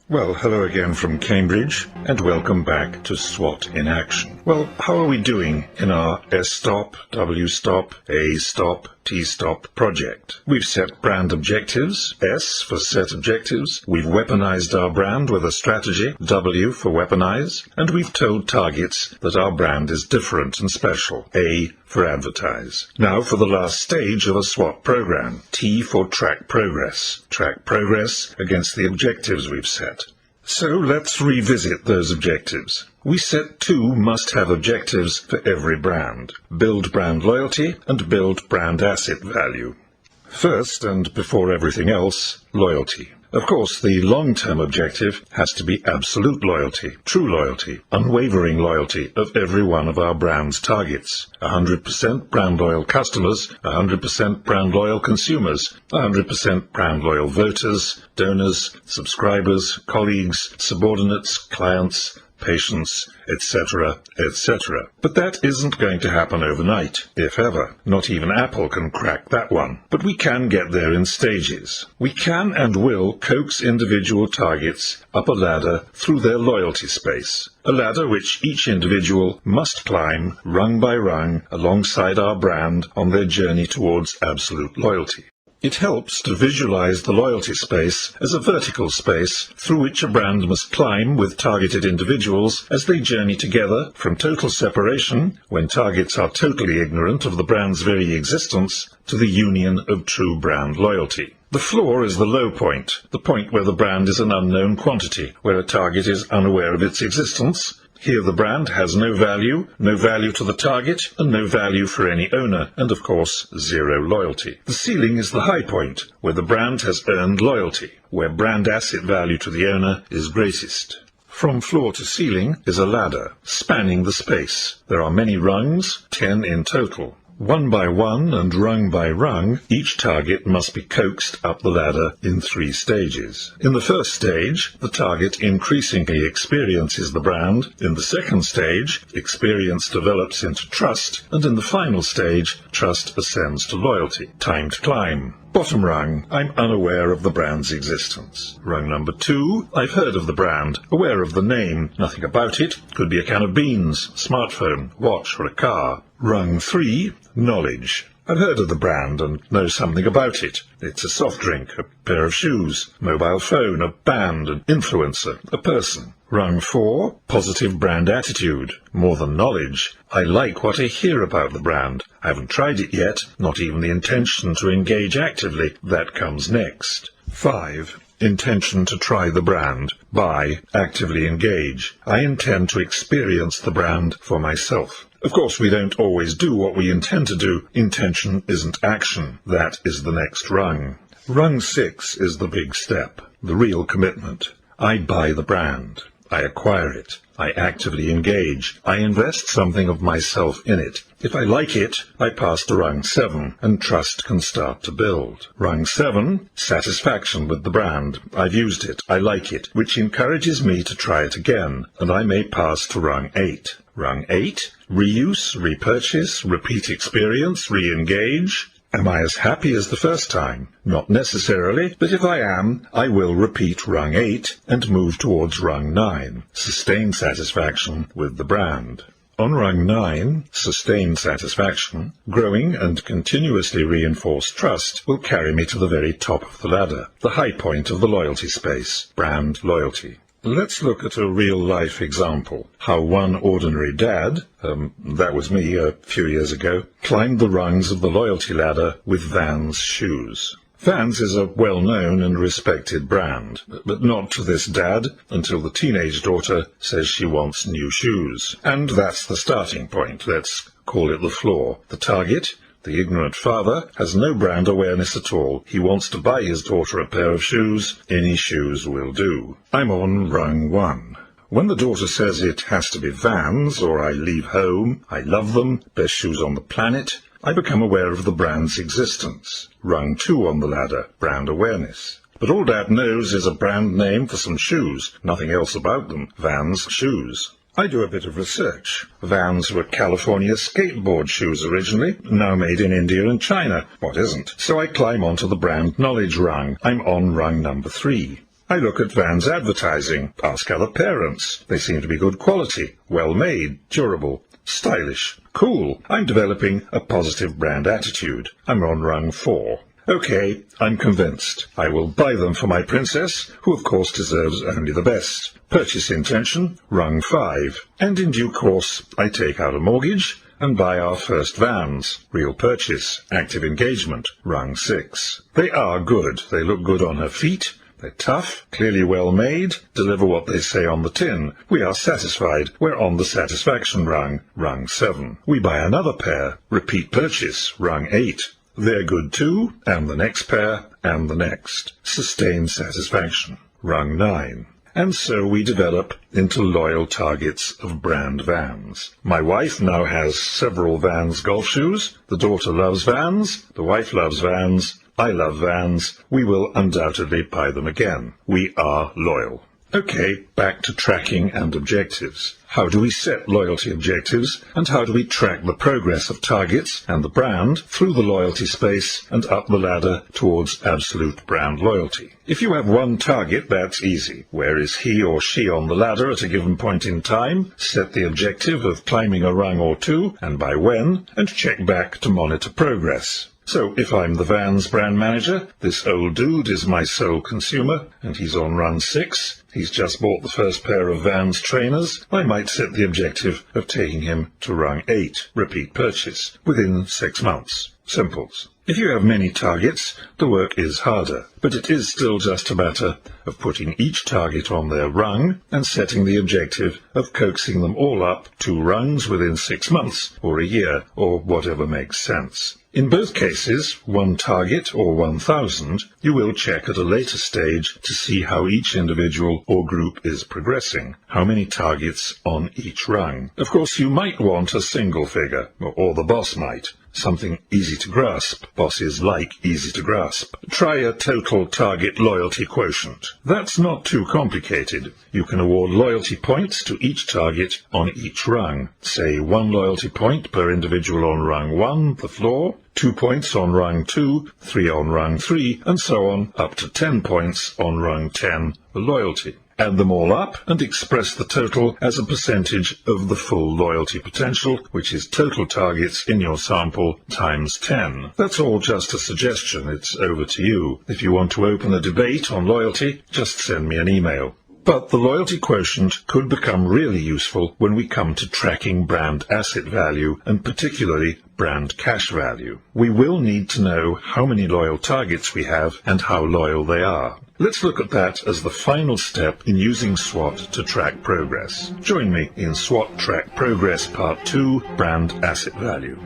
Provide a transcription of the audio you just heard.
Well, hello again from Cambridge, and welcome back to SWaT in action. Well, how are we doing in our S-stop, W-stop, A-stop, T-stop project? We've set brand objectives, S for set objectives, we've weaponized our brand with a strategy, W for weaponize, and we've told targets that our brand is different and special, A for advertise. Now for the last stage of a SWaT program, T for track progress against the objectives we've set. So let's revisit those objectives. We set two must-have objectives for every brand: build brand loyalty and build brand asset value. First, and before everything else, loyalty. Of course, the long-term objective has to be absolute loyalty, true loyalty, unwavering loyalty of every one of our brand's targets. 100% brand loyal customers, 100% brand loyal consumers, 100% brand loyal voters, donors, subscribers, colleagues, subordinates, clients, patients, etc., etc. But that isn't going to happen overnight, if ever. Not even Apple can crack that one. But we can get there in stages. We can and will coax individual targets up a ladder through their loyalty space. A ladder which each individual must climb, rung by rung, alongside our brand on their journey towards absolute loyalty. It helps to visualize the loyalty space as a vertical space through which a brand must climb with targeted individuals as they journey together from total separation, when targets are totally ignorant of the brand's very existence, to the union of true brand loyalty. The floor is the low point, the point where the brand is an unknown quantity, where a target is unaware of its existence. Here the brand has no value to the target, and no value for any owner, and of course, zero loyalty. The ceiling is the high point, where the brand has earned loyalty, where brand asset value to the owner is greatest. From floor to ceiling is a ladder, spanning the space. There are many rungs, 10 in total. One by one and rung by rung, each target must be coaxed up the ladder in 3 stages. In the first stage, the target increasingly experiences the brand. In the second stage, experience develops into trust. And in the final stage, trust ascends to loyalty. Time to climb. Bottom rung, I'm unaware of the brand's existence. Rung number 2, I've heard of the brand, aware of the name, nothing about it, could be a can of beans, smartphone, watch or a car. Rung 3, knowledge. I've heard of the brand and know something about it. It's a soft drink, a pair of shoes, mobile phone, a band, an influencer, a person. Rung 4, positive brand attitude. More than knowledge. I like what I hear about the brand. I haven't tried it yet, not even the intention to engage actively. That comes next. 5, intention to try the brand. By actively engage. I intend to experience the brand for myself. Of course, we don't always do what we intend to do. Intention isn't action. That is the next rung. Rung 6 is the big step, the real commitment. I buy the brand. I acquire it. I actively engage. I invest something of myself in it. If I like it, I pass to rung 7, and trust can start to build. Rung 7, satisfaction with the brand. I've used it. I like it, which encourages me to try it again, and I may pass to rung 8. Rung 8, reuse, repurchase, repeat experience, re-engage. Am I as happy as the first time? Not necessarily, but if I am, I will repeat rung 8 and move towards rung 9, sustained satisfaction with the brand. On rung 9, sustained satisfaction, growing and continuously reinforced trust will carry me to the very top of the ladder, the high point of the loyalty space, brand loyalty. Let's look at a real-life example. How one ordinary dad, that was me a few years ago, climbed the rungs of the loyalty ladder with Vans shoes. Vans is a well-known and respected brand, but not to this dad until the teenage daughter says she wants new shoes. And that's the starting point. Let's call it the floor. The target, the ignorant father, has no brand awareness at all. He wants to buy his daughter a pair of shoes. Any shoes will do. I'm on rung 1. When the daughter says it has to be Vans, or I leave home, I love them, best shoes on the planet, I become aware of the brand's existence. Rung 2 on the ladder, brand awareness. But all Dad knows is a brand name for some shoes, nothing else about them. Vans shoes. I do a bit of research. Vans were California skateboard shoes originally, now made in India and China. What isn't? So I climb onto the brand knowledge rung. I'm on rung number 3. I look at Van's advertising, ask other parents. They seem to be good quality, well-made, durable, stylish, cool. I'm developing a positive brand attitude. I'm on rung 4. Okay, I'm convinced. I will buy them for my princess, who of course deserves only the best. Purchase intention, rung 5. And in due course, I take out a mortgage and buy our first vans. Real purchase, active engagement, rung 6. They are good. They look good on her feet. They're tough, clearly well made, deliver what they say on the tin. We are satisfied. We're on the satisfaction rung, rung 7. We buy another pair. Repeat purchase, rung 8. They're good too, and the next pair, and the next. Sustained satisfaction, rung 9. And so we develop into loyal targets of brand Vans. My wife now has several Vans golf shoes. The daughter loves Vans. The wife loves Vans. I love Vans. We will undoubtedly buy them again. We are loyal. Okay, back to tracking and objectives. How do we set loyalty objectives, and how do we track the progress of targets and the brand through the loyalty space and up the ladder towards absolute brand loyalty? If you have one target, that's easy. Where is he or she on the ladder at a given point in time? Set the objective of climbing a rung or two, and by when, and check back to monitor progress. So if I'm the Vans brand manager, this old dude is my sole consumer, and he's on run 6. He's just bought the first pair of Vans trainers. I might set the objective of taking him to rung 8, repeat purchase, within 6 months. Simples. If you have many targets, the work is harder, but it is still just a matter of putting each target on their rung and setting the objective of coaxing them all up 2 rungs within 6 months, or a year, or whatever makes sense. In both cases, 1 target or 1,000, you will check at a later stage to see how each individual or group is progressing, how many targets on each rung. Of course, you might want a single figure, or the boss might. Something easy to grasp. Bosses like easy to grasp. Try a total target loyalty quotient. That's not too complicated. You can award loyalty points to each target on each rung. Say 1 loyalty point per individual on rung 1, the floor, 2 points on rung 2, 3 on rung 3, and so on, up to 10 points on rung 10, the loyalty. Add them all up and express the total as a percentage of the full loyalty potential, which is total targets in your sample times 10. That's all just a suggestion. It's over to you. If you want to open a debate on loyalty, just send me an email. But the loyalty quotient could become really useful when we come to tracking brand asset value, and particularly brand cash value. We will need to know how many loyal targets we have and how loyal they are. Let's look at that as the final step in using SWaT to track progress. Join me in SWaT Track Progress Part 2, Brand Asset Value.